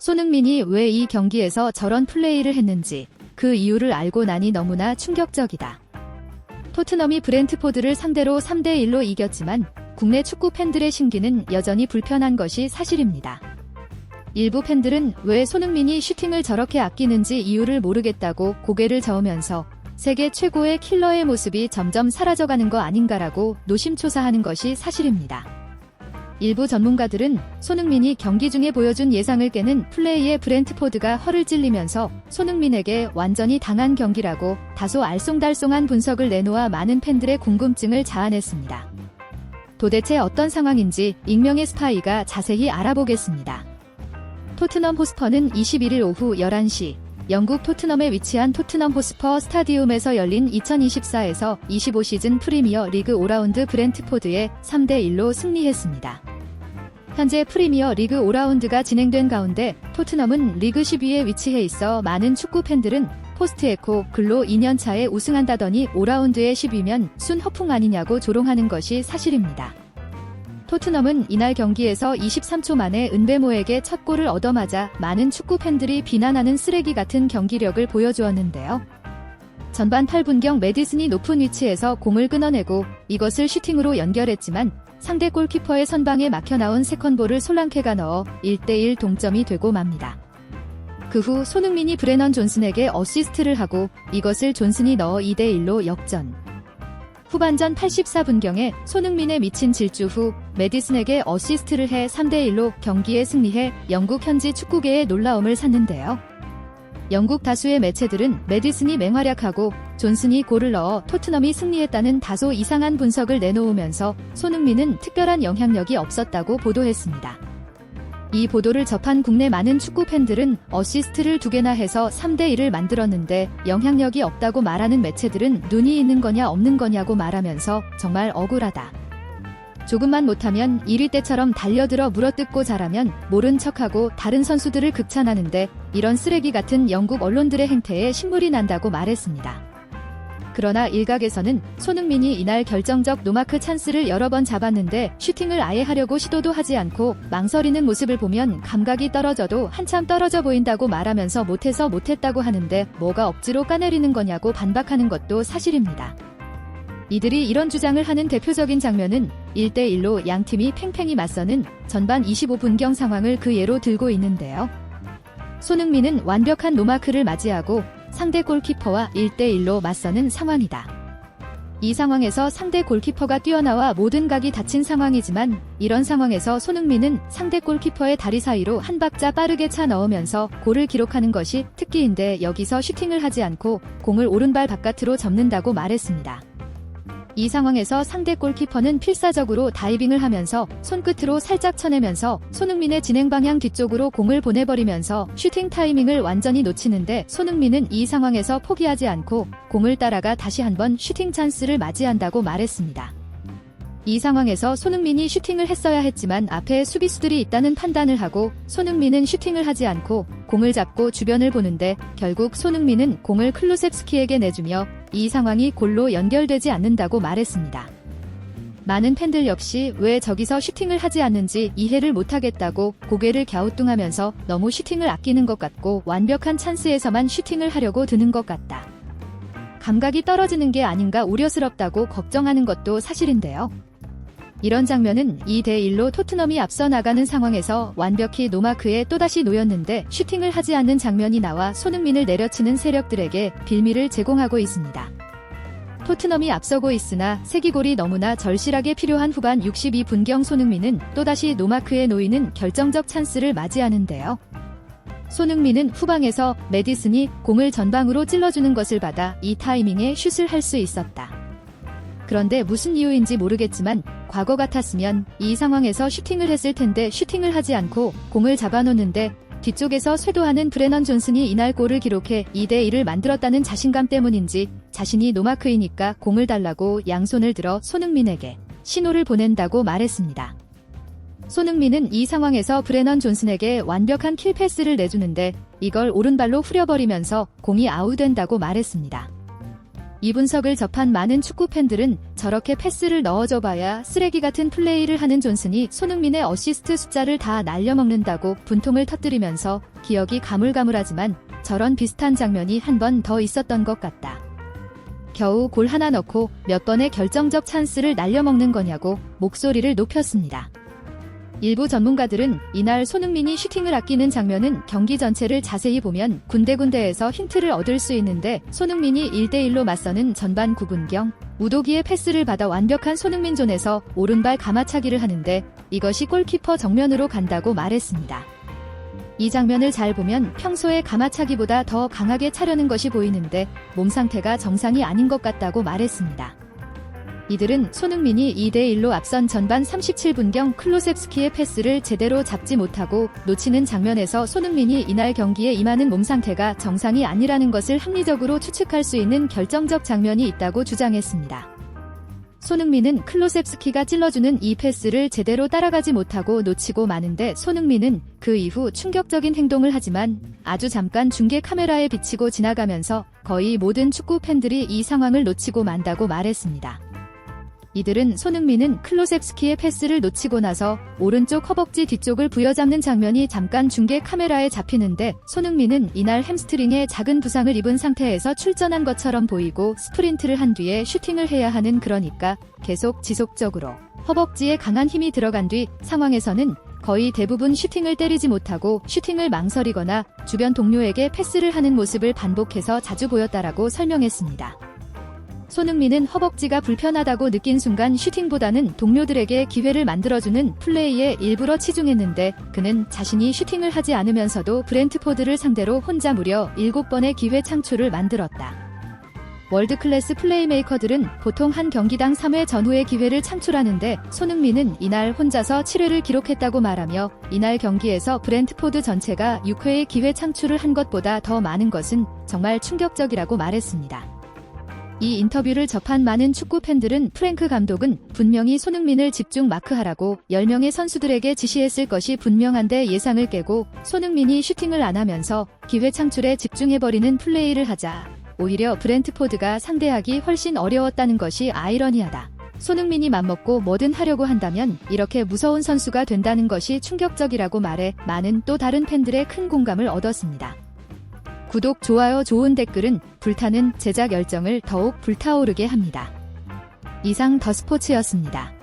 손흥민이 왜 이 경기에서 저런 플레이를 했는지 그 이유를 알고 나니 너무나 충격적이다. 토트넘이 브렌트포드를 상대로 3대1로 이겼지만 국내 축구 팬들의 심기는 여전히 불편한 것이 사실입니다. 일부 팬들은 왜 손흥민이 슈팅을 저렇게 아끼는지 이유를 모르겠다고 고개를 저으면서 세계 최고의 킬러의 모습이 점점 사라져가는 거 아닌가라고 노심초사하는 것이 사실입니다. 일부 전문가들은 손흥민이 경기 중에 보여준 예상을 깨는 플레이에 브렌트포드가 허를 찔리면서 손흥민에게 완전히 당한 경기라고 다소 알쏭달쏭한 분석을 내놓아 많은 팬들의 궁금증을 자아냈습니다. 도대체 어떤 상황인지 익명의 스파이가 자세히 알아보겠습니다. 토트넘 호스퍼는 21일 오후 11시 영국 토트넘에 위치한 토트넘 호스퍼 스타디움에서 열린 2024에서 25 시즌 프리미어 리그 5라운드 브렌트포드에 3대1로 승리했습니다. 현재 프리미어 리그 5라운드가 진행된 가운데 토트넘은 리그 10위에 위치해 있어 많은 축구 팬들은 포스트에코 글로 2년차에 우승한다더니 5라운드에 10위면 순 허풍 아니냐고 조롱하는 것이 사실입니다. 토트넘은 이날 경기에서 23초 만에 은베모에게 첫 골을 얻어맞아 많은 축구 팬들이 비난하는 쓰레기 같은 경기력을 보여주었는데요. 전반 8분경 메디슨이 높은 위치에서 공을 끊어내고 이것을 슈팅으로 연결했지만 상대 골키퍼의 선방에 막혀나온 세컨볼을 솔랑케가 넣어 1대1 동점이 되고 맙니다. 그 후 손흥민이 브레넌 존슨에게 어시스트를 하고 이것을 존슨이 넣어 2대1로 역전. 후반전 84분경에 손흥민의 미친 질주 후 메디슨에게 어시스트를 해 3대1로 경기에 승리해 영국 현지 축구계의 놀라움을 샀는데요. 영국 다수의 매체들은 메디슨이 맹활약하고 존슨이 골을 넣어 토트넘이 승리했다는 다소 이상한 분석을 내놓으면서 손흥민은 특별한 영향력이 없었다고 보도했습니다. 이 보도를 접한 국내 많은 축구 팬들은 어시스트를 2개나 해서 3대1을 만들었는데 영향력이 없다고 말하는 매체들은 눈이 있는 거냐 없는 거냐고 말하면서 정말 억울하다. 조금만 못하면 1위 때처럼 달려들어 물어뜯고 잘하면 모른 척하고 다른 선수들을 극찬하는데 이런 쓰레기 같은 영국 언론들의 행태에 신물이 난다고 말했습니다. 그러나 일각에서는 손흥민이 이날 결정적 노마크 찬스를 여러 번 잡았는데 슈팅을 아예 하려고 시도도 하지 않고 망설이는 모습을 보면 감각이 떨어져도 한참 떨어져 보인다고 말하면서 못해서 못했다고 하는데 뭐가 억지로 까내리는 거냐고 반박하는 것도 사실입니다. 이들이 이런 주장을 하는 대표적인 장면은 1대1로 양팀이 팽팽히 맞서는 전반 25분경 상황을 그 예로 들고 있는데요. 손흥민은 완벽한 노마크를 맞이하고 상대 골키퍼와 1대1로 맞서는 상황이다. 이 상황에서 상대 골키퍼가 뛰어나와 모든 각이 닫힌 상황이지만 이런 상황에서 손흥민은 상대 골키퍼의 다리 사이로 한 박자 빠르게 차 넣으면서 골을 기록하는 것이 특기인데 여기서 슈팅을 하지 않고 공을 오른발 바깥으로 접는다고 말했습니다. 이 상황에서 상대 골키퍼는 필사적으로 다이빙을 하면서 손끝으로 살짝 쳐내면서 손흥민의 진행 방향 뒤쪽으로 공을 보내버리면서 슈팅 타이밍을 완전히 놓치는데 손흥민은 이 상황에서 포기하지 않고 공을 따라가 다시 한번 슈팅 찬스를 맞이한다고 말했습니다. 이 상황에서 손흥민이 슈팅을 했어야 했지만 앞에 수비수들이 있다는 판단을 하고 손흥민은 슈팅을 하지 않고 공을 잡고 주변을 보는데 결국 손흥민은 공을 클루셉스키에게 내주며 이 상황이 골로 연결되지 않는다고 말했습니다. 많은 팬들 역시 왜 저기서 슈팅을 하지 않는지 이해를 못하겠다고 고개를 갸우뚱하면서 너무 슈팅을 아끼는 것 같고 완벽한 찬스에서만 슈팅을 하려고 드는 것 같다. 감각이 떨어지는 게 아닌가 우려스럽다고 걱정하는 것도 사실인데요. 이런 장면은 2대1로 토트넘이 앞서 나가는 상황에서 완벽히 노마크에 또다시 놓였는데 슈팅을 하지 않는 장면이 나와 손흥민을 내려치는 세력들에게 빌미를 제공하고 있습니다. 토트넘이 앞서고 있으나 세기골이 너무나 절실하게 필요한 후반 62분경 손흥민은 또다시 노마크에 놓이는 결정적 찬스를 맞이하는데요. 손흥민은 후방에서 메디슨이 공을 전방으로 찔러주는 것을 받아 이 타이밍에 슛을 할 수 있었다. 그런데 무슨 이유인지 모르겠지만 과거 같았으면 이 상황에서 슈팅을 했을 텐데 슈팅을 하지 않고 공을 잡아놓는데 뒤쪽에서 쇄도하는 브레넌 존슨이 이날 골을 기록해 2대1을 만들었다는 자신감 때문인지 자신이 노마크이니까 공을 달라고 양손을 들어 손흥민에게 신호를 보낸다고 말했습니다. 손흥민은 이 상황에서 브레넌 존슨에게 완벽한 킬 패스를 내주는데 이걸 오른발로 후려버리면서 공이 아웃된다고 말했습니다. 이 분석을 접한 많은 축구 팬들은 저렇게 패스를 넣어줘봐야 쓰레기 같은 플레이를 하는 존슨이 손흥민의 어시스트 숫자를 다 날려먹는다고 분통을 터뜨리면서 기억이 가물가물하지만 저런 비슷한 장면이 한 번 더 있었던 것 같다. 겨우 골 하나 넣고 몇 번의 결정적 찬스를 날려먹는 거냐고 목소리를 높였습니다. 일부 전문가들은 이날 손흥민이 슈팅을 아끼는 장면은 경기 전체를 자세히 보면 군데군데에서 힌트를 얻을 수 있는데 손흥민이 1대1로 맞서는 전반 9분경 우도기의 패스를 받아 완벽한 손흥민 존에서 오른발 가마차기를 하는데 이것이 골키퍼 정면으로 간다고 말했습니다. 이 장면을 잘 보면 평소에 가마차기보다 더 강하게 차려는 것이 보이는데 몸 상태가 정상이 아닌 것 같다고 말했습니다. 이들은 손흥민이 2대1로 앞선 전반 37분경 클로셉스키의 패스를 제대로 잡지 못하고 놓치는 장면에서 손흥민이 이날 경기에 임하는 몸 상태가 정상이 아니라는 것을 합리적으로 추측할 수 있는 결정적 장면이 있다고 주장했습니다. 손흥민은 클로셉스키가 찔러주는 이 패스를 제대로 따라가지 못하고 놓치고 마는데 손흥민은 그 이후 충격적인 행동을 하지만 아주 잠깐 중계 카메라에 비치고 지나가면서 거의 모든 축구 팬들이 이 상황을 놓치고 만다고 말했습니다. 이들은 손흥민은 클로셉스키의 패스를 놓치고 나서 오른쪽 허벅지 뒤쪽을 부여잡는 장면이 잠깐 중계 카메라에 잡히는데 손흥민은 이날 햄스트링에 작은 부상을 입은 상태에서 출전한 것처럼 보이고 스프린트를 한 뒤에 슈팅을 해야 하는 그러니까 계속 지속적으로 허벅지에 강한 힘이 들어간 뒤 상황에서는 거의 대부분 슈팅을 때리지 못하고 슈팅을 망설이거나 주변 동료에게 패스를 하는 모습을 반복해서 자주 보였다라고 설명했습니다. 손흥민은 허벅지가 불편하다고 느낀 순간 슈팅보다는 동료들에게 기회를 만들어주는 플레이에 일부러 치중했는데 그는 자신이 슈팅을 하지 않으면서도 브렌트포드를 상대로 혼자 무려 7번의 기회 창출을 만들었다. 월드클래스 플레이메이커들은 보통 한 경기당 3회 전후의 기회를 창출하는데 손흥민은 이날 혼자서 7회를 기록했다고 말하며 이날 경기에서 브렌트포드 전체가 6회의 기회 창출을 한 것보다 더 많은 것은 정말 충격적이라고 말했습니다. 이 인터뷰를 접한 많은 축구 팬들은 프랭크 감독은 분명히 손흥민을 집중 마크하라고 10명의 선수들에게 지시했을 것이 분명한데 예상을 깨고 손흥민이 슈팅을 안 하면서 기회 창출에 집중해버리는 플레이를 하자 오히려 브렌트포드가 상대하기 훨씬 어려웠다는 것이 아이러니하다. 손흥민이 맘먹고 뭐든 하려고 한다면 이렇게 무서운 선수가 된다는 것이 충격적이라고 말해 많은 또 다른 팬들의 큰 공감을 얻었습니다. 구독, 좋아요, 좋은 댓글은 불타는 제작 열정을 더욱 불타오르게 합니다. 이상 더스포츠였습니다.